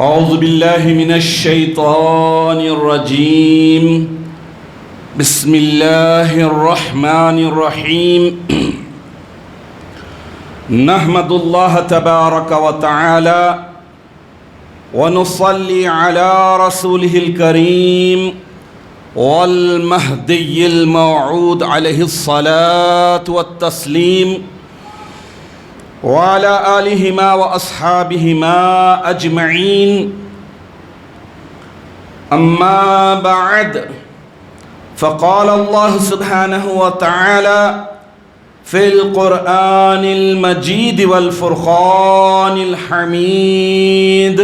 اعوذ باللہ من الشیطان الرجیم بسم اللہ الرحمن الرحیم نحمد اللہ تبارک و تعالی ونصلی علی رسولہ الکریم والمہدی الموعود علیہ الصلاة والتسلیم وعلى آلهما وأصحابهما أجمعين أما بعد فقال الله سبحانه وتعالى في القرآن المجيد والفرقان الحميد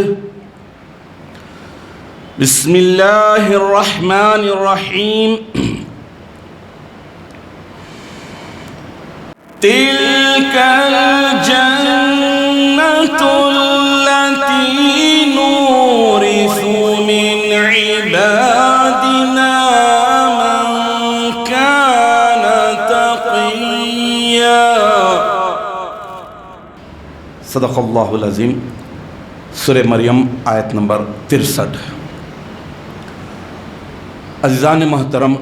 بسم الله الرحمن الرحيم تلك الجنة التي نورث من عبادنا من كان تقيا صدق اللہ العظیم۔ سورہ مریم آیت نمبر 63۔ عزیزان محترم،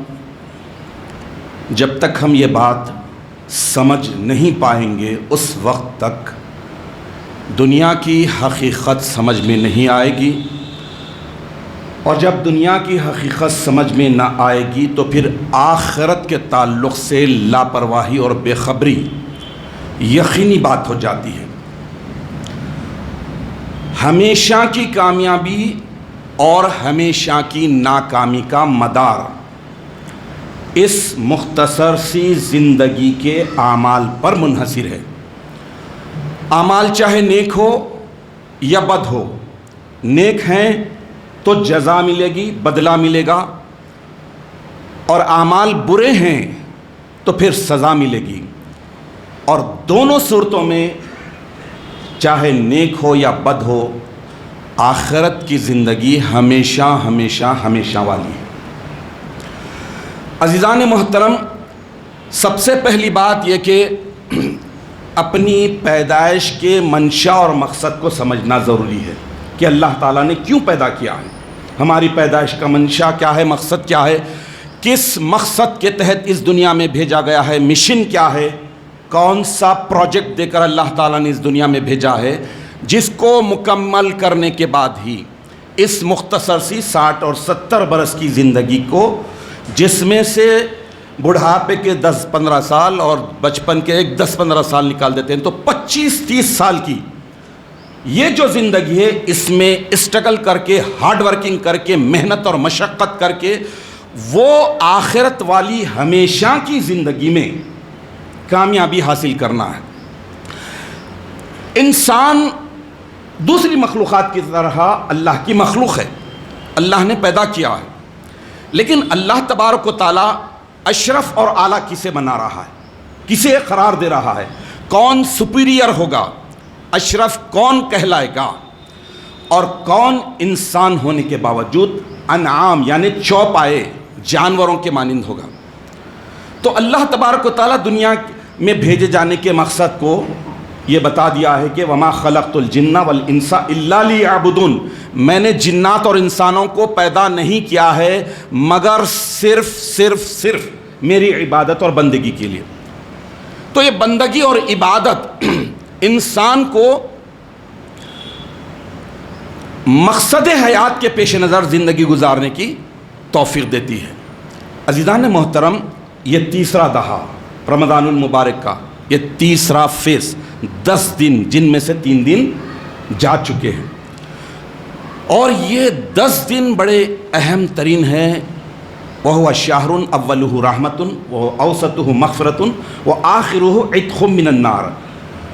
جب تک ہم یہ بات سمجھ نہیں پائیں گے اس وقت تک دنیا کی حقیقت سمجھ میں نہیں آئے گی، اور جب دنیا کی حقیقت سمجھ میں نہ آئے گی تو پھر آخرت کے تعلق سے لاپرواہی اور بے خبری یقینی بات ہو جاتی ہے۔ ہمیشہ کی کامیابی اور ہمیشہ کی ناکامی کا مدار اس مختصر سی زندگی کے اعمال پر منحصر ہے۔ اعمال چاہے نیک ہو یا بد ہو، نیک ہیں تو جزا ملے گی، بدلہ ملے گا، اور اعمال برے ہیں تو پھر سزا ملے گی، اور دونوں صورتوں میں چاہے نیک ہو یا بد ہو، آخرت کی زندگی ہمیشہ ہمیشہ ہمیشہ والی ہے۔ عزیزان محترم، سب سے پہلی بات یہ کہ اپنی پیدائش کے منشا اور مقصد کو سمجھنا ضروری ہے کہ اللہ تعالیٰ نے کیوں پیدا کیا ہے، ہماری پیدائش کا منشا کیا ہے، مقصد کیا ہے، کس مقصد کے تحت اس دنیا میں بھیجا گیا ہے، مشن کیا ہے، کون سا پروجیکٹ دے کر اللہ تعالیٰ نے اس دنیا میں بھیجا ہے، جس کو مکمل کرنے کے بعد ہی اس مختصر سی 60 اور 70 برس کی زندگی کو، جس میں سے بڑھاپے کے 10-15 سال اور بچپن کے 10-15 سال نکال دیتے ہیں تو 25-30 سال کی یہ جو زندگی ہے، اس میں اسٹرگل کر کے، ہارڈ ورکنگ کر کے، محنت اور مشقت کر کے وہ آخرت والی ہمیشہ کی زندگی میں کامیابی حاصل کرنا ہے۔ انسان دوسری مخلوقات کی طرح اللہ کی مخلوق ہے، اللہ نے پیدا کیا ہے، لیکن اللہ تبارک و تعالیٰ اشرف اور اعلیٰ کسے بنا رہا ہے، کسے قرار دے رہا ہے، کون سپیریئر ہوگا، اشرف کون کہلائے گا، اور کون انسان ہونے کے باوجود انعام یعنی چوپائے جانوروں کے مانند ہوگا۔ تو اللہ تبارک و تعالیٰ دنیا میں بھیجے جانے کے مقصد کو یہ بتا دیا ہے کہ وما خلقت الجن والانس الا لیعبدون، میں نے جنات اور انسانوں کو پیدا نہیں کیا ہے مگر صرف میری عبادت اور بندگی کے لیے۔ تو یہ بندگی اور عبادت انسان کو مقصد حیات کے پیش نظر زندگی گزارنے کی توفیق دیتی ہے۔ عزیزان محترم، یہ تیسرا دہا رمضان المبارک کا، یہ تیسرا فیس، 10 دن جن میں سے 3 دن جا چکے ہیں، اور یہ 10 دن بڑے اہم ترین ہیں۔ وَهُوَ شَهْرٌ أَوَّلُهُ رَحْمَةٌ وَأَوْسَطُهُ مَغْفِرَةٌ وَآخِرُهُ عِتْقٌ مِّنَ النَّارِ۔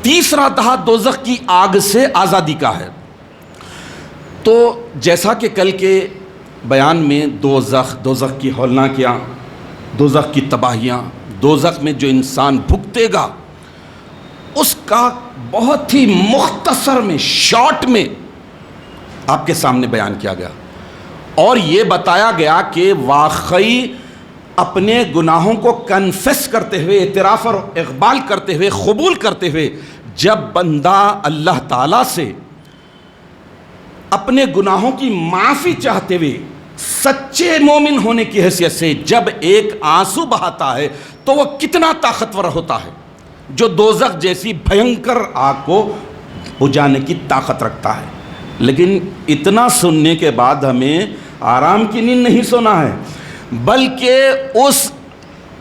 تیسرا دہا دوزخ کی آگ سے آزادی کا ہے۔ تو جیسا کہ کل کے بیان میں دوزخ کی ہولناکیاں، دوزخ کی تباہیاں، دوزخ میں جو انسان بھگتے گا اس کا بہت ہی مختصر میں، شارٹ میں آپ کے سامنے بیان کیا گیا، اور یہ بتایا گیا کہ واقعی اپنے گناہوں کو کنفیس کرتے ہوئے، اعتراف اور اقبال کرتے ہوئے، قبول کرتے ہوئے جب بندہ اللہ تعالیٰ سے اپنے گناہوں کی معافی چاہتے ہوئے سچے مومن ہونے کی حیثیت سے جب ایک آنسو بہاتا ہے تو وہ کتنا طاقتور ہوتا ہے، جو دوزخ جیسی بھینکر آگ کو بجھانے کی طاقت رکھتا ہے۔ لیکن اتنا سننے کے بعد ہمیں آرام کی نیند نہیں سونا ہے، بلکہ اس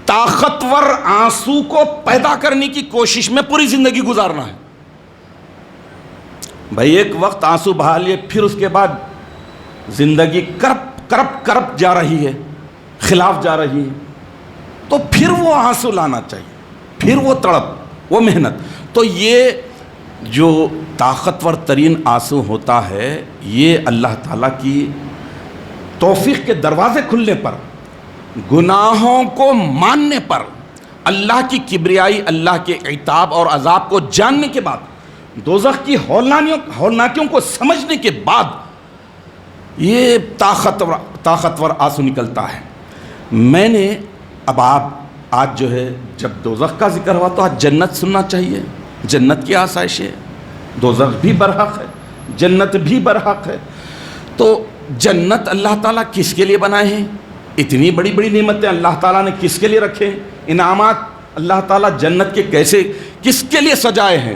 طاقتور آنسو کو پیدا کرنے کی کوشش میں پوری زندگی گزارنا ہے۔ بھائی ایک وقت آنسو بہا لیے، پھر اس کے بعد زندگی کرپ جا رہی ہے، خلاف جا رہی ہے، تو پھر وہ آنسو لانا چاہیے، پھر وہ تڑپ، وہ محنت۔ تو یہ جو طاقتور ترین آنسو ہوتا ہے، یہ اللہ تعالیٰ کی توفیق کے دروازے کھلنے پر، گناہوں کو ماننے پر، اللہ کی کبریائی، اللہ کے عتاب اور عذاب کو جاننے کے بعد، دوزخ کی ہولناکیوں کو سمجھنے کے بعد یہ طاقتور آنسو نکلتا ہے۔ میں نے اب آپ آج جو ہے جب دوزخ کا ذکر ہوا تو آج جنت سننا چاہیے۔ جنت کی آسائش ہے، دوزخ بھی برحق ہے، جنت بھی برحق ہے۔ تو جنت اللہ تعالیٰ کس کے لیے بنائے ہیں؟ اتنی بڑی بڑی نعمتیں اللہ تعالیٰ نے کس کے لیے رکھے ہیں؟ انعامات اللہ تعالیٰ جنت کے کیسے کس کے لیے سجائے ہیں؟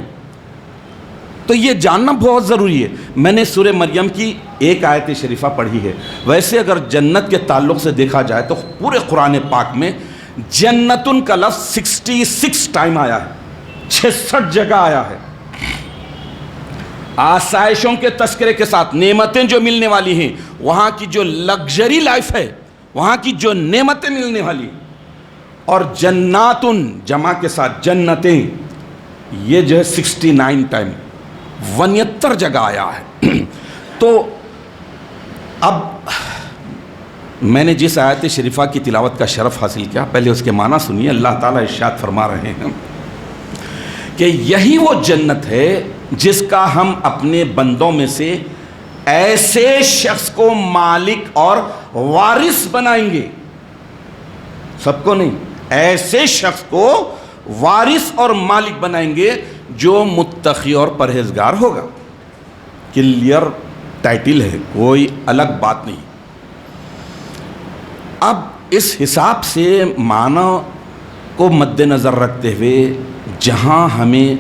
تو یہ جاننا بہت ضروری ہے۔ میں نے سورہ مریم کی ایک آیت شریفہ پڑھی ہے۔ ویسے اگر جنت کے تعلق سے دیکھا جائے تو پورے قرآن پاک میں جنتن کا لفظ 66 ٹائم آیا ہے، 66 جگہ آیا ہے۔ آسائشوں کے تذکرے کے ساتھ نعمتیں جو ملنے والی ہیں، وہاں کی جو لگژری لائف ہے، وہاں کی جو نعمتیں ملنے والی، اور جناتن جمع کے ساتھ جنتیں، یہ جو ہے 69 ٹائم 69 جگہ آیا ہے۔ تو اب میں نے جس آیت شریفہ کی تلاوت کا شرف حاصل کیا، پہلے اس کے معنی سنیے۔ اللہ تعالیٰ ارشاد فرما رہے ہیں کہ یہی وہ جنت ہے جس کا ہم اپنے بندوں میں سے ایسے شخص کو مالک اور وارث بنائیں گے، سب کو نہیں، ایسے شخص کو وارث اور مالک بنائیں گے جو متقی اور پرہیزگار ہوگا۔ کلیئر ٹائٹل ہے، کوئی الگ بات نہیں۔ اب اس حساب سے معنی کو مد نظر رکھتے ہوئے جہاں ہمیں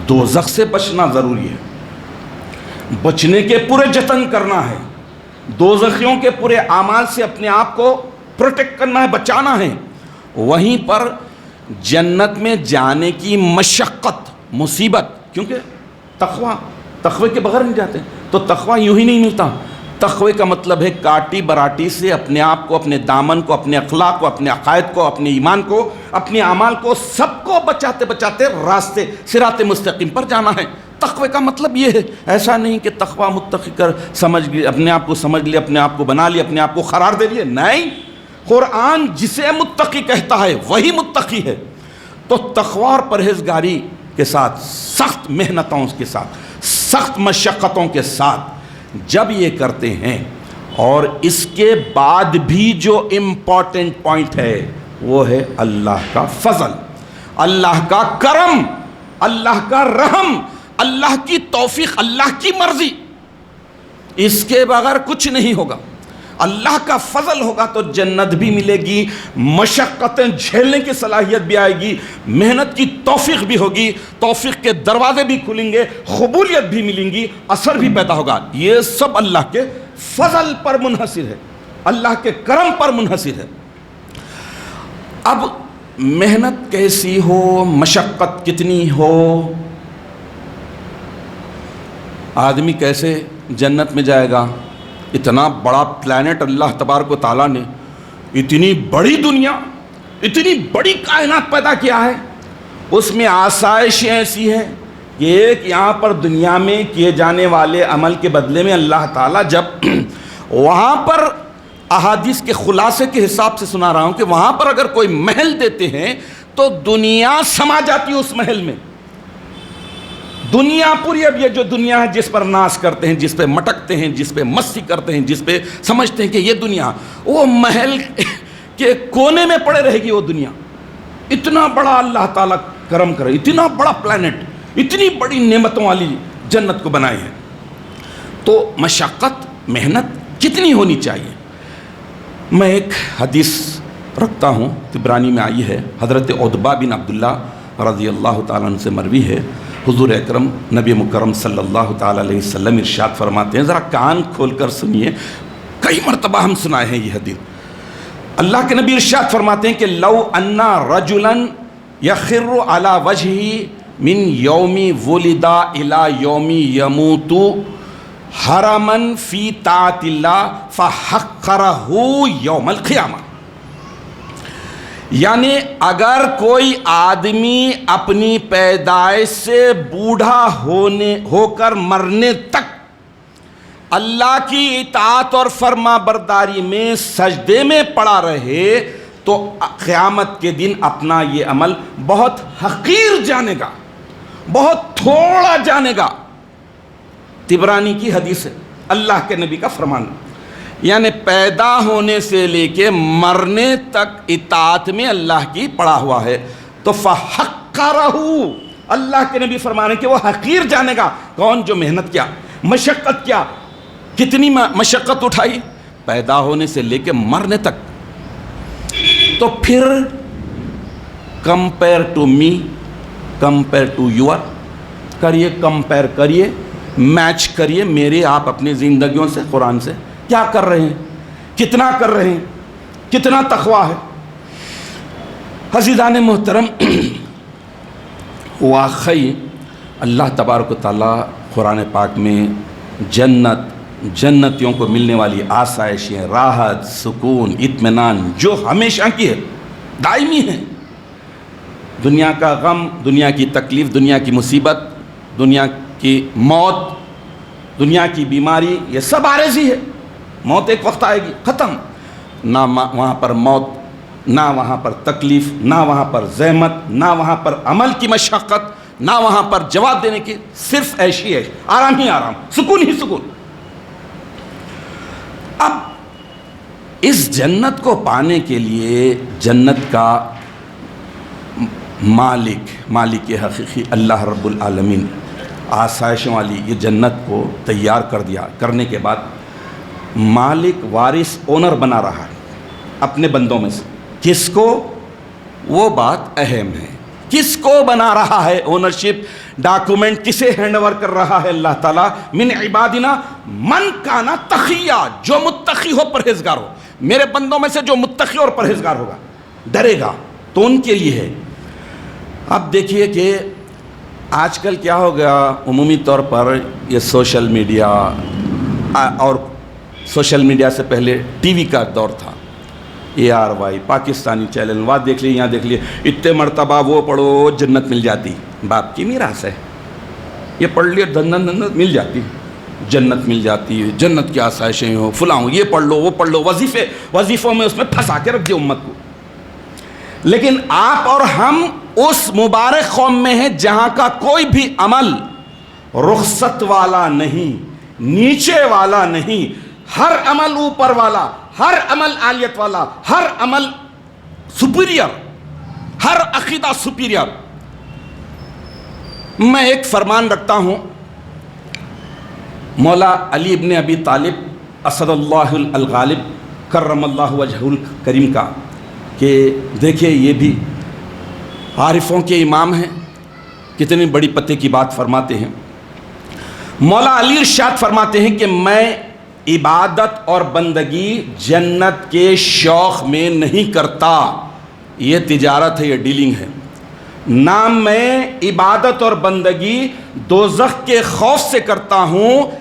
دوزخ سے بچنا ضروری ہے، بچنے کے پورے جتن کرنا ہے، دوزخیوں کے پورے اعمال سے اپنے آپ کو پروٹیکٹ کرنا ہے، بچانا ہے، وہیں پر جنت میں جانے کی مشقت، مصیبت، کیونکہ تقوی کے بغیر نہیں جاتے، تو تقوی یوں ہی نہیں ملتا۔ تقوی کا مطلب ہے کاٹی براٹی سے اپنے آپ کو، اپنے دامن کو، اپنے اخلاق کو، اپنے عقائد کو، اپنے ایمان کو، اپنے اعمال کو، سب کو بچاتے بچاتے راستے صراط مستقیم پر جانا ہے۔ تقوی کا مطلب یہ ہے، ایسا نہیں کہ تقوی متقی کر سمجھ لیا، اپنے آپ کو سمجھ لیا، اپنے آپ کو بنا لیا، اپنے آپ کو قرار دے لیا، نہیں۔ قرآن جسے متقی کہتا ہے وہی متقی ہے۔ تو تقوی اور پرہیزگاری کے ساتھ، سخت محنتوں کے ساتھ، سخت مشقتوں کے ساتھ جب یہ کرتے ہیں، اور اس کے بعد بھی جو امپورٹنٹ پوائنٹ ہے وہ ہے اللہ کا فضل، اللہ کا کرم، اللہ کا رحم، اللہ کی توفیق، اللہ کی مرضی، اس کے بغیر کچھ نہیں ہوگا۔ اللہ کا فضل ہوگا تو جنت بھی ملے گی، مشقتیں جھیلنے کی صلاحیت بھی آئے گی، محنت کی توفیق بھی ہوگی، توفیق کے دروازے بھی کھلیں گے، قبولیت بھی ملیں گی، اثر بھی پیدا ہوگا۔ یہ سب اللہ کے فضل پر منحصر ہے، اللہ کے کرم پر منحصر ہے۔ اب محنت کیسی ہو، مشقت کتنی ہو، آدمی کیسے جنت میں جائے گا؟ اتنا بڑا پلانٹ اللہ تبارک و تعالیٰ نے، اتنی بڑی دنیا، اتنی بڑی کائنات پیدا کیا ہے، اس میں آسائشیں ایسی ہیں کہ ایک یہاں پر دنیا میں کیے جانے والے عمل کے بدلے میں اللہ تعالیٰ جب وہاں پر، احادیث کے خلاصے کے حساب سے سنا رہا ہوں کہ وہاں پر اگر کوئی محل دیتے ہیں تو دنیا سما جاتی ہے اس محل میں، دنیا پوری۔ اب یہ جو دنیا ہے جس پر ناز کرتے ہیں، جس پہ مٹکتے ہیں، جس پہ مستی کرتے ہیں، جس پہ سمجھتے ہیں کہ یہ دنیا، وہ محل کے کونے میں پڑے رہے گی وہ دنیا۔ اتنا بڑا اللہ تعالیٰ کرم کرے، اتنا بڑا پلانٹ، اتنی بڑی نعمتوں والی جنت کو بنائے ہیں۔ تو مشقت محنت کتنی ہونی چاہیے. میں ایک حدیث رکھتا ہوں، طبرانی میں آئی ہے، حضرت عتبہ بن عبداللہ رضی اللہ تعالیٰ عنہ سے مروی ہے. حضور اکرم نبی مکرم صلی اللہ تعالیٰ علیہ وسلم ارشاد فرماتے ہیں، ذرا کان کھول کر سنیے، کئی مرتبہ ہم سنائے ہیں یہ حدیث. اللہ کے نبی ارشاد فرماتے ہیں کہ لو انا رجلا یخر علی وجہہ من یوم ولدا الی یوم یموت حرما فی طاعت اللہ فحقرہ یوم القیامہ. یعنی اگر کوئی آدمی اپنی پیدائش سے بوڑھا ہو کر مرنے تک اللہ کی اطاعت اور فرما برداری میں سجدے میں پڑا رہے تو قیامت کے دن اپنا یہ عمل بہت حقیر جانے گا، بہت تھوڑا جانے گا. طبرانی کی حدیث ہے، اللہ کے نبی کا فرمان. یعنی پیدا ہونے سے لے کے مرنے تک اطاعت میں اللہ کی پڑا ہوا ہے. تو فحقرہ، اللہ کے نبی فرمانے کہ وہ حقیر جانے گا. کون؟ جو محنت کیا، مشقت کیا. کتنی مشقت اٹھائی پیدا ہونے سے لے کے مرنے تک. تو پھر compare to me, compare to your کریے، کمپیئر کریے، میچ کریے میرے آپ اپنی زندگیوں سے قرآن سے. کیا کر رہے ہیں، کتنا کر رہے ہیں، کتنا تقویٰ ہے. عزیزان محترم، واقعی اللہ تبارک و تعالیٰ قرآن پاک میں جنتیوں کو ملنے والی آسائشیں، راحت، سکون، اطمینان جو ہمیشہ کی ہے، دائمی ہے. دنیا کا غم، دنیا کی تکلیف، دنیا کی مصیبت، دنیا کی موت، دنیا کی بیماری، یہ سب عارضی ہے. موت ایک وقت آئے گی، ختم. نہ وہاں پر موت، نہ وہاں پر تکلیف، نہ وہاں پر زحمت، نہ وہاں پر عمل کی مشقت، نہ وہاں پر جواب دینے کی، صرف عیشی ہے، آرام ہی آرام، سکون ہی سکون. اب اس جنت کو پانے کے لیے جنت کا مالک حقیقی اللہ رب العالمین آسائشوں والی یہ جنت کو تیار کر دیا. کرنے کے بعد مالک وارث اونر بنا رہا ہے اپنے بندوں میں سے. کس کو؟ وہ بات اہم ہے. کس کو بنا رہا ہے؟ اونرشپ ڈاکومنٹ کسے ہینڈ اوور کر رہا ہے اللہ تعالیٰ؟ من عبادنا من کانا تقیا، جو متقی ہو، پرہیزگار ہو. میرے بندوں میں سے جو متقی اور پرہیزگار ہوگا، ڈرے گا، تو ان کے لیے ہے. اب دیکھیے کہ آج کل کیا ہو گیا، عمومی طور پر یہ سوشل میڈیا، اور سوشل میڈیا سے پہلے ٹی وی کا دور تھا. ARY پاکستانی چینل، وہاں دیکھ لیے، یہاں دیکھ لیے، اتنے مرتبہ وہ پڑھو جنت مل جاتی. باپ کی میراث ہے، یہ پڑھ لیے جنت مل جاتی، جنت مل جاتی ہے، جنت کی آسائشیں ہو، فلاں یہ پڑھ لو، وہ پڑھ لو، وظیفوں میں اس میں پھنسا کے رکھ دیا امت کو. لیکن آپ اور ہم اس مبارک قوم میں ہیں جہاں کا کوئی بھی عمل رخصت والا نہیں، نیچے والا نہیں. ہر عمل اوپر والا، ہر عمل عالیت والا، ہر عمل سپیریئر، ہر عقیدہ سپیریئر. میں ایک فرمان رکھتا ہوں مولا علی ابن ابی طالب اسد اللہ الغالب کرم اللہ وجہہ الکریم کا، کہ دیکھیں یہ بھی عارفوں کے امام ہیں، کتنی بڑی پتے کی بات فرماتے ہیں. مولا علی ارشاد فرماتے ہیں کہ میں عبادت اور بندگی جنت کے شوق میں نہیں کرتا، یہ تجارت ہے، یہ ڈیلنگ ہے. نہ میں عبادت اور بندگی دوزخ کے خوف سے کرتا ہوں،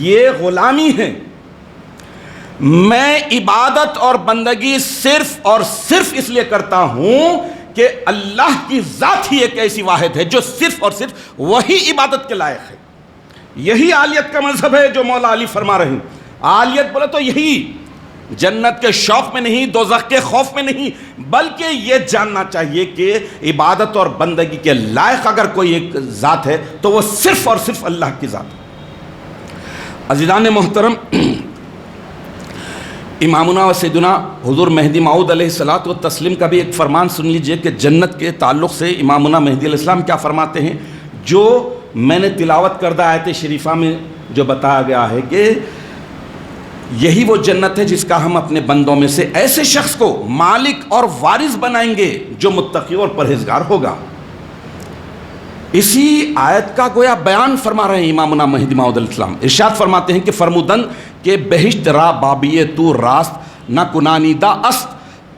یہ غلامی ہے. میں عبادت اور بندگی صرف اور صرف اس لیے کرتا ہوں کہ اللہ کی ذات ہی ایک ایسی واحد ہے جو صرف اور صرف وہی عبادت کے لائق ہے. یہی عالیت کا مذہب ہے جو مولا علی فرما رہے ہیں. عالیت بولے تو یہی، جنت کے شوق میں نہیں، دوزخ کے خوف میں نہیں، بلکہ یہ جاننا چاہیے کہ عبادت اور بندگی کے لائق اگر کوئی ایک ذات ہے تو وہ صرف اور صرف اللہ کی ذات ہے. عزیزان محترم، امامنا و سیدنا حضور مہدی موعود علیہ الصلوۃ والتسلیم کا بھی ایک فرمان سن لیجئے کہ جنت کے تعلق سے امامنا مہدی علیہ السلام کیا فرماتے ہیں. جو میں نے تلاوت کردہ آیت شریفہ میں جو بتایا گیا ہے کہ یہی وہ جنت ہے جس کا ہم اپنے بندوں میں سے ایسے شخص کو مالک اور وارث بنائیں گے جو متقی اور پرہیزگار ہوگا۔ اسی آیت کا گویا بیان فرما رہے ہیں امامنا مہدی موعود علیہ السلام۔ ارشاد فرماتے ہیں کہ فرمودن کہ بہشت را بابی تو راست نہ کنانی دا است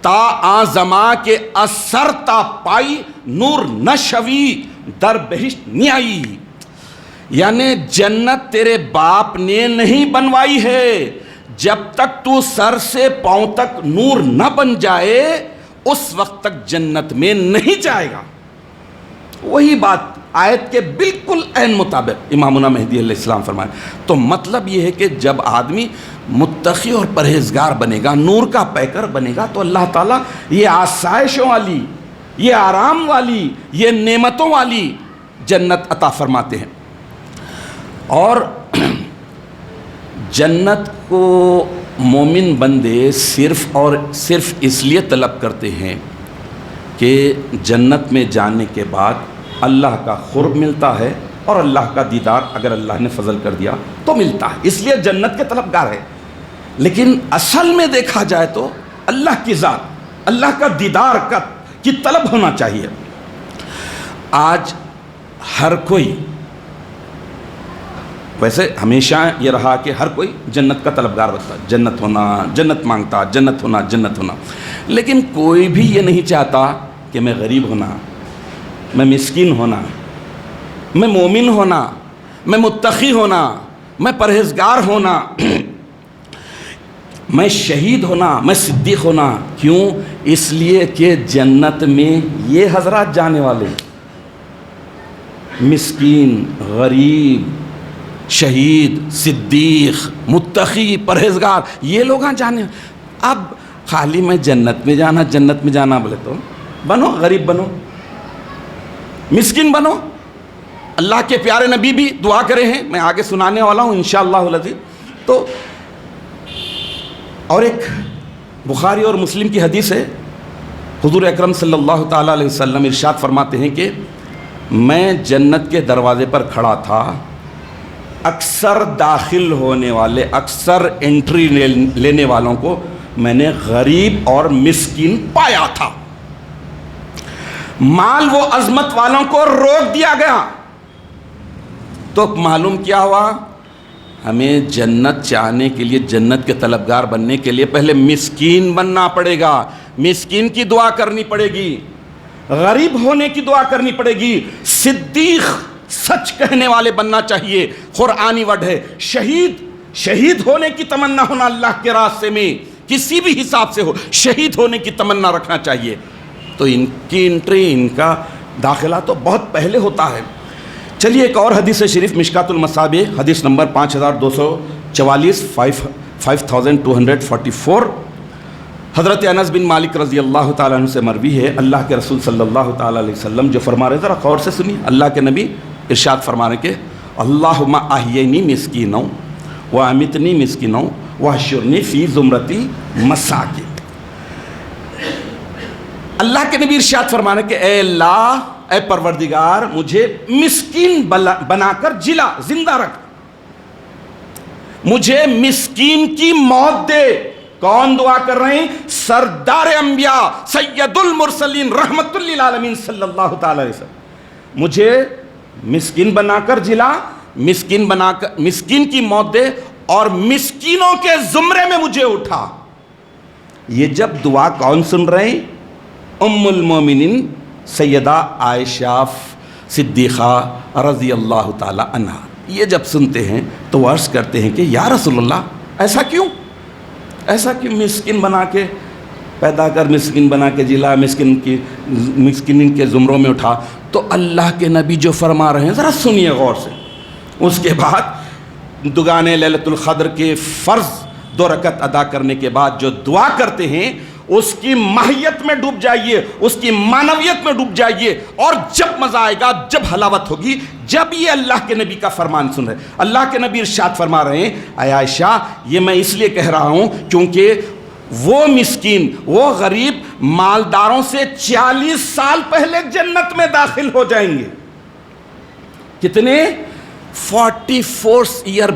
تا آزما کے اثر تا پائی نور نہ شوی در بہشت نہیں آئی، یعنی جنت تیرے باپ نے نہیں بنوائی ہے، جب تک تو سر سے پاؤں تک نور نہ بن جائے اس وقت تک جنت میں نہیں جائے گا۔ وہی بات آیت کے بالکل عین مطابق امامنا مہدی علیہ السلام فرمائے۔ تو مطلب یہ ہے کہ جب آدمی متقی اور پرہیزگار بنے گا، نور کا پیکر بنے گا، تو اللہ تعالیٰ یہ آسائشوں والی، یہ آرام والی، یہ نعمتوں والی جنت عطا فرماتے ہیں۔ اور جنت کو مومن بندے صرف اور صرف اس لیے طلب کرتے ہیں کہ جنت میں جانے کے بعد اللہ کا قرب ملتا ہے اور اللہ کا دیدار اگر اللہ نے فضل کر دیا تو ملتا ہے، اس لیے جنت کے طلبگار ہے۔ لیکن اصل میں دیکھا جائے تو اللہ کی ذات، اللہ کا دیدار کی طلب ہونا چاہیے۔ آج ہر کوئی، ویسے ہمیشہ یہ رہا کہ ہر کوئی جنت کا طلبگار بنتا، جنت ہونا، جنت مانگتا، جنت ہونا، جنت ہونا، لیکن کوئی بھی یہ نہیں چاہتا کہ میں غریب ہونا، میں مسکین ہونا، میں مومن ہونا، میں متقی ہونا، میں پرہیزگار ہونا، میں شہید ہونا، میں صدیق ہونا۔ کیوں؟ اس لیے کہ جنت میں یہ حضرات جانے والے، مسکین، غریب، شہید، صدیق، متقی، پرہیزگار، یہ لوگ جانے۔ اب خالی میں جنت میں جانا بولے تو بنو، غریب بنو، مسکین بنو۔ اللہ کے پیارے نبی بھی دعا کرے ہیں، میں آگے سنانے والا ہوں انشاءاللہ العزیز۔ تو اور ایک بخاری اور مسلم کی حدیث ہے، حضور اکرم صلی اللہ تعالیٰ علیہ وسلم ارشاد فرماتے ہیں کہ میں جنت کے دروازے پر کھڑا تھا، اکثر داخل ہونے والے، اکثر انٹری لینے والوں کو میں نے غریب اور مسکین پایا تھا، مال و عظمت والوں کو روک دیا گیا۔ تو معلوم کیا ہوا؟ ہمیں جنت چاہنے کے لیے، جنت کے طلبگار بننے کے لیے پہلے مسکین بننا پڑے گا، مسکین کی دعا کرنی پڑے گی، غریب ہونے کی دعا کرنی پڑے گی، صدیق، سچ کہنے والے بننا چاہیے، قرآنی ورڈ ہے، شہید ہونے کی تمنا ہونا، اللہ کے راستے میں کسی بھی حساب سے ہو، شہید ہونے کی تمنا رکھنا چاہیے۔ تو ان کی انٹری، ان کا داخلہ تو بہت پہلے ہوتا ہے۔ چلیے ایک اور حدیث شریف مشکات المصابیح، حدیث نمبر 5244، 5244، حضرت انس بن مالک رضی اللہ تعالیٰ عنہ سے مروی ہے، اللہ کے رسول صلی اللہ تعالیٰ علیہ وسلم جو فرما رہے، ذرا غور سے سنیے، اللہ کے نبی ارشاد فرما رہے کہ اللہم احیینی مسکینوں وامیتنی مسکینوں واحشرنی فی زمرتی مساکین۔ اللہ کے نبی ارشاد فرما رہے کہ اے اللہ، اے پروردگار، مجھے مسکین بنا کر زندہ رکھ، مجھے مسکین کی موت دے۔ کون دعا کر رہے ہیں؟ سردار انبیاء، سید المرسلین، رحمت للعالمین صلی اللہ تعالی علیہ وسلم، مجھے مسکین بنا کر مسکین کی موت دے اور مسکینوں کے زمرے میں مجھے اٹھا۔ یہ جب دعا کون سن رہے ہیں؟ ام المومنین سیدہ عائشہ صدیقہ رضی اللہ تعالی عنہا۔ یہ جب سنتے ہیں تو عرض کرتے ہیں کہ یا رسول اللہ، ایسا کیوں مسکین بنا کے پیدا کر، مسکین بنا کے جلا، مسکین کے زمروں میں اٹھا۔ تو اللہ کے نبی جو فرما رہے ہیں ذرا سنیے غور سے۔ اس کے بعد دگانے لیلۃ القدر کے فرض 2 رکعت ادا کرنے کے بعد جو دعا کرتے ہیں، اس کی ماہیت میں ڈوب جائیے، اس کی معنویت میں ڈوب جائیے، اور جب مزہ آئے گا، جب حلاوت ہوگی، جب یہ اللہ کے نبی کا فرمان سن رہے۔ اللہ کے نبی ارشاد فرما رہے ہیں، اے عائشہ، یہ میں اس لیے کہہ رہا ہوں کیونکہ وہ مسکین، وہ غریب مالداروں سے 40 سال پہلے جنت میں داخل ہو جائیں گے۔ کتنے؟ 44 ایئر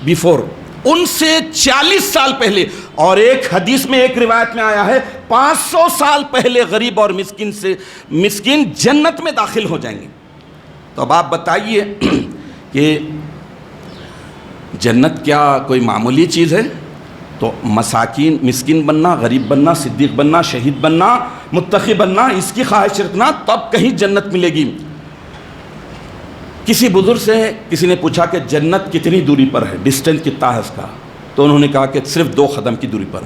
بیفور، ان سے 40 سال پہلے، اور ایک حدیث میں ایک روایت میں آیا ہے 500 سال پہلے غریب اور مسکین جنت میں داخل ہو جائیں گے۔ تو اب آپ بتائیے کہ جنت کیا کوئی معمولی چیز ہے؟ تو مساکین، مسکین بننا، غریب بننا، صدیق بننا، شہید بننا، متقی بننا، اس کی خواہش رکھنا تب کہیں جنت ملے گی۔ کسی بزرگ سے کسی نے پوچھا کہ جنت کتنی دوری پر ہے، ڈسٹینس کتنا ہے اس کا؟ تو انہوں نے کہا کہ صرف 2 قدم کی دوری پر۔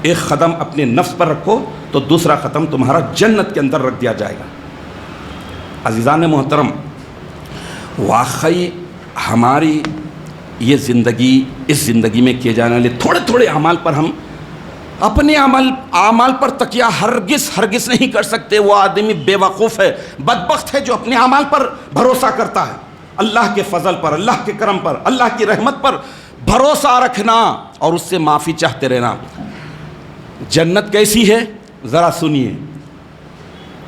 ایک قدم اپنے نفس پر رکھو تو دوسرا قدم تمہارا جنت کے اندر رکھ دیا جائے گا۔ عزیزان محترم، واقعی ہماری یہ زندگی، اس زندگی میں کیے جانے والے تھوڑے تھوڑے اعمال پر ہم اپنے اعمال پر تکیہ ہرگز نہیں کر سکتے۔ وہ آدمی بے وقوف ہے، بدبخت ہے جو اپنے اعمال پر بھروسہ کرتا ہے۔ اللہ کے فضل پر، اللہ کے کرم پر، اللہ کی رحمت پر بھروسہ رکھنا اور اس سے معافی چاہتے رہنا۔ جنت کیسی ہے ذرا سنیے،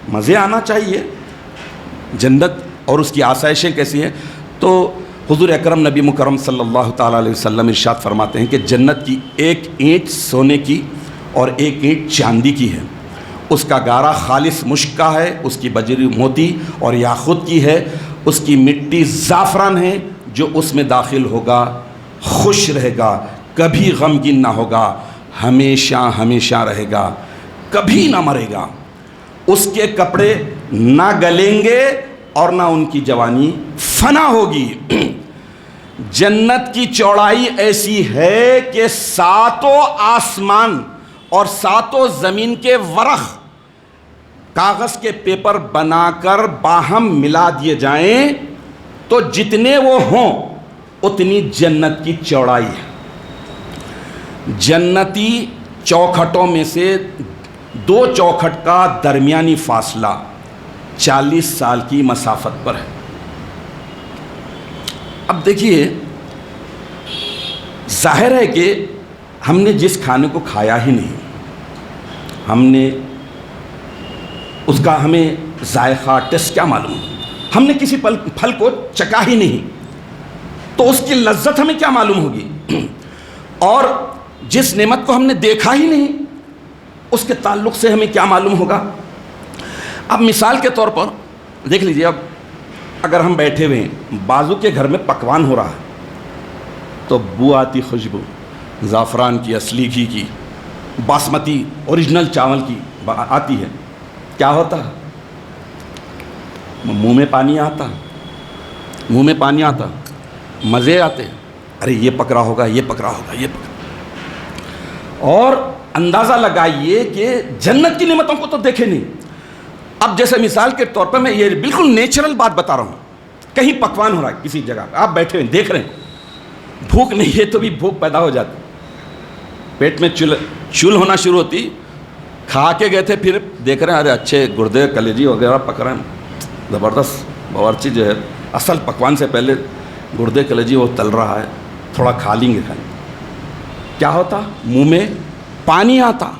مزے آنا چاہیے۔ جنت اور اس کی آسائشیں کیسی ہیں؟ تو حضور اکرم نبی مکرم صلی اللہ تعالیٰ علیہ وسلم ارشاد فرماتے ہیں کہ جنت کی ایک اینٹ سونے کی اور ایک اینٹ چاندی کی ہے، اس کا گارا خالص مشک کا ہے، اس کی بجری موتی اور یاقوت کی ہے، اس کی مٹی زعفران ہے، جو اس میں داخل ہوگا خوش رہے گا، کبھی غمگین نہ ہوگا، ہمیشہ ہمیشہ رہے گا، کبھی نہ مرے گا، اس کے کپڑے نہ گلیں گے اور نہ ان کی جوانی فنا ہوگی۔ جنت کی چوڑائی ایسی ہے کہ 7 آسمان اور 7 زمین کے ورق کاغذ کے پیپر بنا کر باہم ملا دیے جائیں تو جتنے وہ ہوں اتنی جنت کی چوڑائی ہے۔ جنتی چوکھٹوں میں سے 2 چوکھٹ کا درمیانی فاصلہ 40 سال کی مسافت پر ہے۔ اب دیکھیے، ظاہر ہے کہ ہم نے جس کھانے کو کھایا ہی نہیں، ہم نے اس کا ہمیں ذائقہ ٹیسٹ کیا معلوم، ہم نے کسی پھل کو چکا ہی نہیں تو اس کی لذت ہمیں کیا معلوم ہوگی، اور جس نعمت کو ہم نے دیکھا ہی نہیں اس کے تعلق سے ہمیں کیا معلوم ہوگا۔ اب مثال کے طور پر دیکھ لیجئے، اب اگر ہم بیٹھے ہوئے ہیں، بازو کے گھر میں پکوان ہو رہا ہے تو بو آتی، خوشبو زعفران کی، اصلی گھی کی، باسمتی اوریجنل چاول کی آتی ہے، کیا ہوتا ہے؟ منہ میں پانی آتا، منہ میں پانی آتا، مزے آتے، ارے یہ پک رہا ہوگا، یہ پک رہا ہوگا، یہ پک۔ اور اندازہ لگائیے کہ جنت کی نعمتوں کو تو دیکھے نہیں۔ اب جیسے مثال کے طور پر میں یہ بالکل نیچرل بات بتا رہا ہوں، کہیں پکوان ہو رہا ہے کسی جگہ، آپ بیٹھے ہوئے دیکھ رہے ہیں، بھوک نہیں ہے تو بھی بھوک پیدا ہو جاتی، پیٹ میں چول ہونا شروع ہوتی، کھا کے گئے تھے پھر دیکھ رہے ہیں ارے اچھے گردے کلیجی وغیرہ پک رہے ہیں، زبردست باورچی جو ہے اصل پکوان سے پہلے گردے کلیجی وہ تل رہا ہے، تھوڑا کھا لیں گے، کیا ہوتا؟ منہ میں پانی آتا۔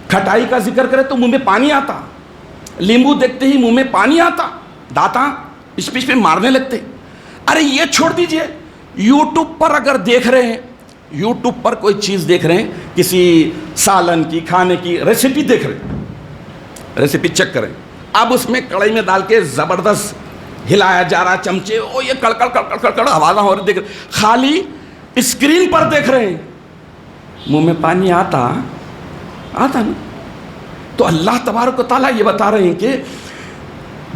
کھٹائی کا ذکر کرے تو منہ میں پانی آتا، لیمبو دیکھتے ہی منہ میں پانی آتا، دانتاں پچ پچ پہ مارنے لگتے۔ ارے یہ چھوڑ دیجئے، یوٹیوب پر اگر دیکھ رہے ہیں، یوٹیوب پر کوئی چیز دیکھ رہے ہیں، کسی سالن کی، کھانے کی ریسیپی دیکھ رہے ہیں، ریسیپی چیک کریں، اب اس میں کڑھائی میں ڈال کے زبردست ہلایا جا رہا چمچے، او یہ کڑکڑ کڑکڑ کڑکڑ آوازاں ہو رہی، دیکھ رہے، خالی اسکرین پر دیکھ رہے ہیں، منہ میں پانی آتا نا۔ تو اللہ تبارک و تعالیٰ یہ بتا رہے ہیں کہ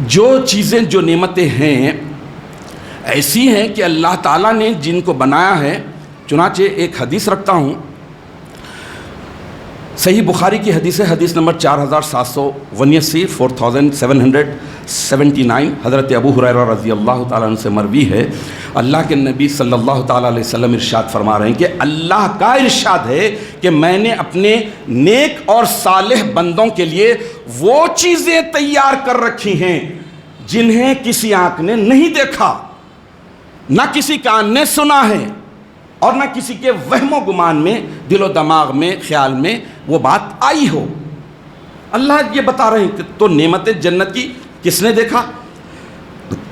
جو چیزیں، جو نعمتیں ہیں ایسی ہیں کہ اللہ تعالیٰ نے جن کو بنایا ہے۔ چنانچہ ایک حدیث رکھتا ہوں، صحیح بخاری کی حدیث ہے، حدیث نمبر 4779، 4779، حضرت ابو ہریرہ رضی اللہ تعالیٰ عنہ سے مروی ہے، اللہ کے نبی صلی اللہ تعالیٰ علیہ وسلم ارشاد فرما رہے ہیں کہ اللہ کا ارشاد ہے کہ میں نے اپنے نیک اور صالح بندوں کے لیے وہ چیزیں تیار کر رکھی ہیں جنہیں کسی آنکھ نے نہیں دیکھا، نہ کسی کان نے سنا ہے، اور نہ کسی کے وہم و گمان میں، دل و دماغ میں، خیال میں وہ بات آئی ہو۔ اللہ یہ بتا رہے ہیں کہ تو نعمت جنت کی کس نے دیکھا؟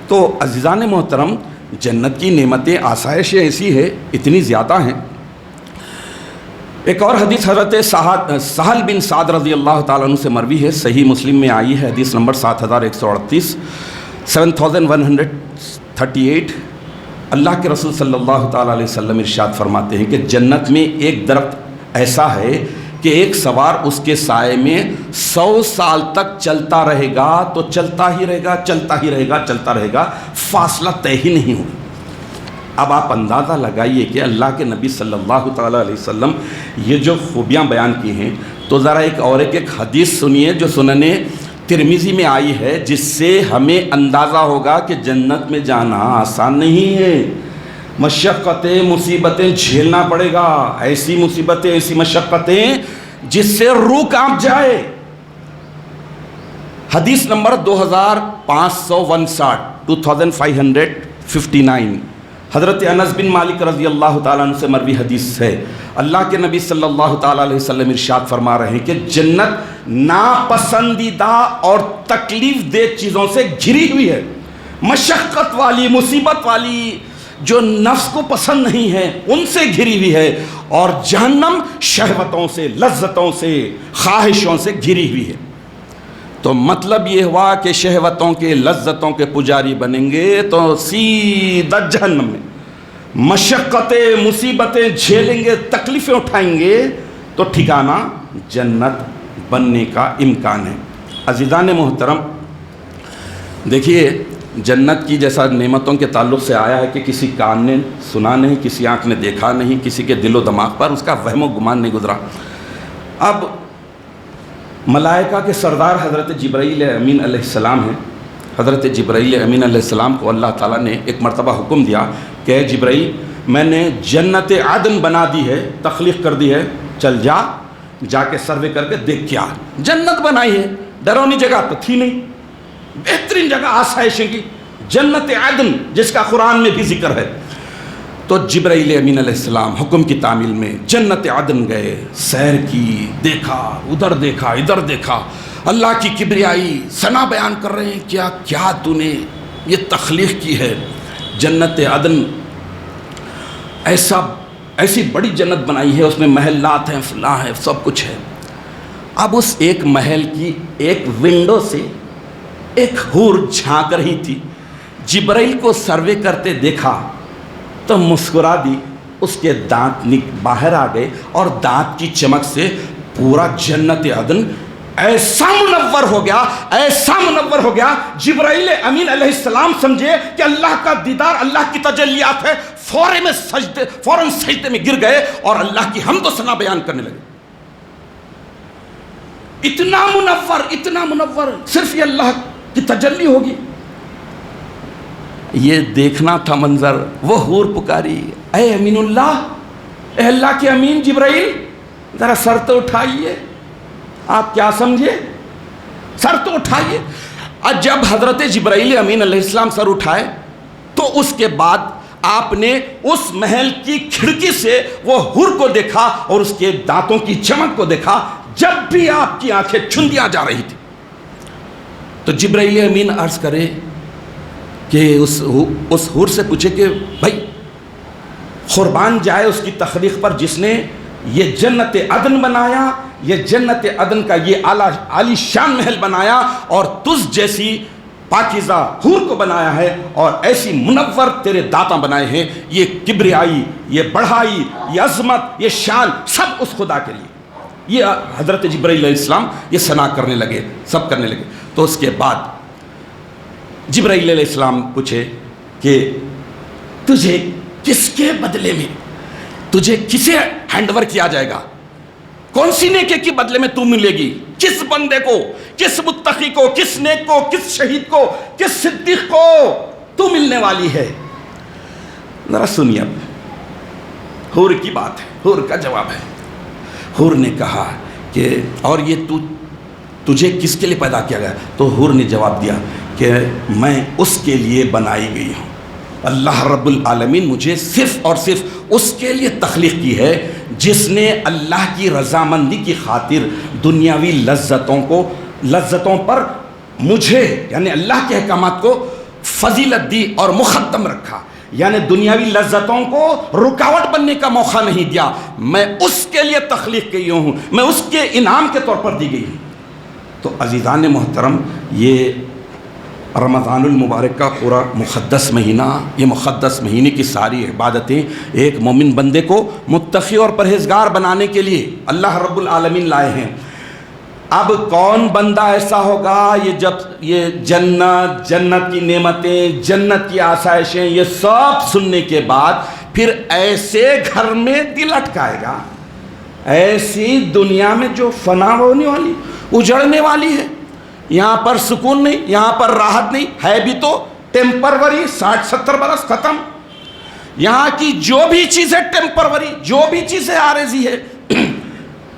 تو عزیزان محترم، جنت کی نعمتیں آسائشیں ایسی ہے، اتنی زیادہ ہیں. ایک اور حدیث حضرت سہل بن سعد رضی اللہ تعالیٰ عنہ سے مروی ہے، صحیح مسلم میں آئی ہے، حدیث نمبر 7138 7138. اللہ کے رسول صلی اللہ تعالیٰ علیہ وسلم ارشاد فرماتے ہیں کہ جنت میں ایک درخت ایسا ہے کہ ایک سوار اس کے سائے میں 100 سال تک چلتا رہے گا تو چلتا ہی رہے گا، چلتا ہی رہے گا، چلتا رہے گا، فاصلہ طے ہی نہیں ہوگا. اب آپ اندازہ لگائیے کہ اللہ کے نبی صلی اللہ تعالیٰ علیہ وسلم یہ جو خوبیاں بیان کی ہیں، تو ذرا ایک حدیث سنیے جو سنن ترمذی میں آئی ہے، جس سے ہمیں اندازہ ہوگا کہ جنت میں جانا آسان نہیں ہے. مشقتیں، مصیبتیں جھیلنا پڑے گا، ایسی مصیبتیں، ایسی مشقتیں جس سے روح کانپ جائے. حدیث نمبر 2559 2559 حضرت انس بن مالک رضی اللہ تعالیٰ عنہ سے مروی حدیث ہے. اللہ کے نبی صلی اللہ تعالیٰ علیہ وسلم ارشاد فرما رہے ہیں کہ جنت ناپسندیدہ اور تکلیف دہ چیزوں سے گھری ہوئی ہے، مشقت والی، مصیبت والی، جو نفس کو پسند نہیں ہے ان سے گھری ہوئی ہے، اور جہنم شہوتوں سے، لذتوں سے، خواہشوں سے گھری ہوئی ہے. تو مطلب یہ ہوا کہ شہوتوں کے، لذتوں کے پجاری بنیں گے تو سیدھا جہنم میں، مشقتیں، مصیبتیں جھیلیں گے، تکلیفیں اٹھائیں گے تو ٹھکانہ جنت بننے کا امکان ہے. عزیزان محترم، دیکھیے جنت کی جیسا نعمتوں کے تعلق سے آیا ہے کہ کسی کان نے سنا نہیں، کسی آنکھ نے دیکھا نہیں، کسی کے دل و دماغ پر اس کا وہم و گمان نہیں گزرا. اب ملائکہ کے سردار حضرت جبرائیل امین علیہ السلام ہیں. حضرت جبرائیل امین علیہ السلام کو اللہ تعالیٰ نے ایک مرتبہ حکم دیا کہ اے جبرائیل، میں نے جنت عدن بنا دی ہے، تخلیق کر دی ہے، چل جا کے سروے کر کے دیکھ کیا جنت بنائی ہے. ڈرونی جگہ تو تھی نہیں، بہترین جگہ آسائشیں کی، جنت عدن جس کا قرآن میں بھی ذکر ہے. تو جبرائیل امین علیہ السلام حکم کی تعمیل میں جنت عدن گئے، سیر کی، دیکھا، ادھر دیکھا، ادھر دیکھا، اللہ کی کبریائی ثنا بیان کر رہے ہیں، کیا تو نے یہ تخلیق کی ہے. جنت عدن ایسی بڑی جنت بنائی ہے، اس میں محلات ہیں، فلاں ہے، سب کچھ ہے. اب اس ایک محل کی ایک ونڈو سے ایک حور جھانک رہی تھی. جبرائیل کو سروے کرتے دیکھا تو مسکرا دی، اس کے دانت باہر آ گئے، اور دانت کی چمک سے پورا جنت عدن ایسا منور ہو گیا، ایسا منور ہو گیا. جبرائیل امین علیہ السلام سمجھے کہ اللہ کا دیدار، اللہ کی تجلیات ہے، فوراً سجدے میں گر گئے اور اللہ کی حمد و ثنا بیان کرنے لگے. اتنا منور، صرف یہ اللہ کی تجلی ہوگی. یہ دیکھنا تھا منظر. وہ حور پکاری، اے امین اللہ، اے اللہ کے امین جبرائیل، ذرا سر تو اٹھائیے. آپ کیا سمجھے؟ سر تو اٹھائیے. اور جب حضرت جبرائیل امین علیہ السلام سر اٹھائے تو اس کے بعد آپ نے اس محل کی کھڑکی سے وہ حور کو دیکھا اور اس کے دانتوں کی چمک کو دیکھا. جب بھی آپ کی آنکھیں چندیاں جا رہی تھی تو جبرائیل امین عرض کرے کہ اس حور سے پوچھے کہ بھائی قربان جائے اس کی تخلیق پر جس نے یہ جنت عدن بنایا، یہ جنت عدن کا یہ عالی شان محل بنایا، اور تجھ جیسی پاکیزہ حور کو بنایا ہے، اور ایسی منور تیرے دانتاں بنائے ہیں. یہ کبریائی، یہ بڑھائی، یہ عظمت، یہ شان سب اس خدا کے لیے. یہ حضرت جبرائیل علیہ السلام یہ ثنا کرنے لگے، سب کرنے لگے. تو اس کے بعد جبرائیل علیہ السلام پوچھے کہ تجھے کس کے بدلے میں، تجھے کسے ہینڈ اوور کیا جائے گا، کون سی نیکی کے بدلے میں تو ملے گی، کس بندے کو، کس متقی کو، کس نیک کو، کس شہید کو، کس صدیق کو تو ملنے والی ہے. ذرا سنیے اب حور کی بات ہے، حور کا جواب ہے. حور نے کہا کہ اور یہ تجھے کس کے لیے پیدا کیا گیا؟ تو حور نے جواب دیا کہ میں اس کے لیے بنائی گئی ہوں. اللہ رب العالمین مجھے صرف اور صرف اس کے لیے تخلیق کی ہے جس نے اللہ کی رضامندی کی خاطر دنیاوی لذتوں پر مجھے، یعنی اللہ کے احکامات کو فضیلت دی اور مقدم رکھا. یعنی دنیاوی لذتوں کو رکاوٹ بننے کا موقع نہیں دیا. میں اس کے لیے تخلیق کی ہوں, میں اس کے انعام کے طور پر دی گئی ہوں. تو عزیزان محترم, یہ رمضان المبارک کا پورا مقدس مہینہ, یہ مقدس مہینے کی ساری عبادتیں ایک مومن بندے کو متقی اور پرہیزگار بنانے کے لیے اللہ رب العالمین لائے ہیں. اب کون بندہ ایسا ہوگا یہ جب یہ جنت, جنت کی نعمتیں, جنت کی آسائشیں, یہ سب سننے کے بعد پھر ایسے گھر میں دل اٹکائے گا, ایسی دنیا میں جو فنا ہونے والی, اجڑنے والی ہے. یہاں پر سکون نہیں, یہاں پر راحت نہیں, ہے بھی تو ٹیمپروری, 60-70 برس ختم. یہاں کی جو بھی چیزیں ٹیمپروری, جو بھی چیزیں عارضی ہے,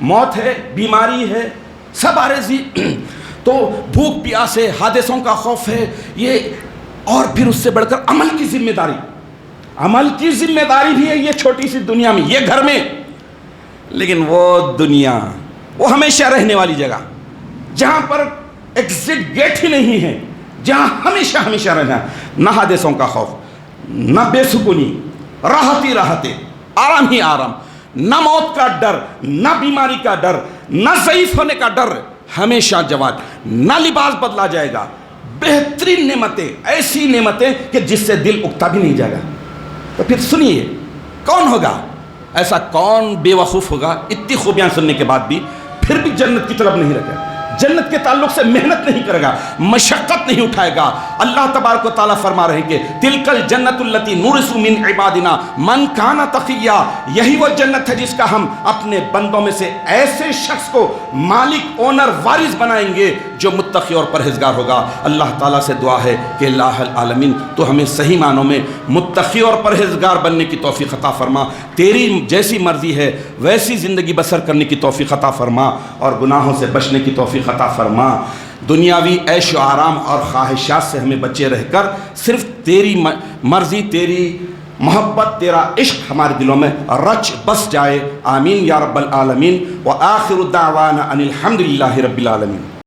موت ہے, بیماری ہے, سب عارضی. تو بھوک پیاس ہے, حادثوں کا خوف ہے, یہ اور پھر اس سے بڑھ کر عمل کی ذمہ داری, عمل کی ذمہ داری بھی ہے یہ چھوٹی سی دنیا میں, یہ گھر میں. لیکن وہ دنیا, وہ ہمیشہ رہنے والی جگہ جہاں پر ایگزٹ گیٹ ہی نہیں ہے, جہاں ہمیشہ ہمیشہ رہنا, نہ حادثوں کا خوف, نہ بے سکونی, راحت ہی راحت, آرام ہی آرام, نہ موت کا ڈر, نہ بیماری کا ڈر, نہ ضعیف ہونے کا ڈر, ہمیشہ جوان, نہ لباس بدلا جائے گا, بہترین نعمتیں, ایسی نعمتیں کہ جس سے دل اکتا بھی نہیں جائے گا. تو پھر سنیے, کون ہوگا ایسا, کون بے وقوف ہوگا اتنی خوبیاں سننے کے بعد بھی پھر بھی جنت کی طرف نہیں رکھے, جنت کے تعلق سے محنت نہیں کرے گا, مشقت نہیں اٹھائے گا. اللہ تبارک و تعالیٰ فرما رہے ہیں کہ تلک الجنت التی نورث من عبادنا من کان تقیا, یہی وہ جنت ہے جس کا ہم اپنے بندوں میں سے ایسے شخص کو مالک, اونر, وارث بنائیں گے جو متقی اور پرہیزگار ہوگا. اللہ تعالیٰ سے دعا ہے کہ اللہ العالمین تو ہمیں صحیح معنوں میں متقی اور پرہیزگار بننے کی توفیق عطا فرما, تیری جیسی مرضی ہے ویسی زندگی بسر کرنے کی توفیق عطا فرما, اور گناہوں سے بچنے کی توفیق عطا فرما. دنیاوی عیش و آرام اور خواہشات سے ہمیں بچے رہ کر صرف تیری مرضی, تیری محبت, تیرا عشق ہمارے دلوں میں رچ بس جائے. آمین یا رب العالمین. وآخر دعوانا ان الحمد للہ رب العالمین.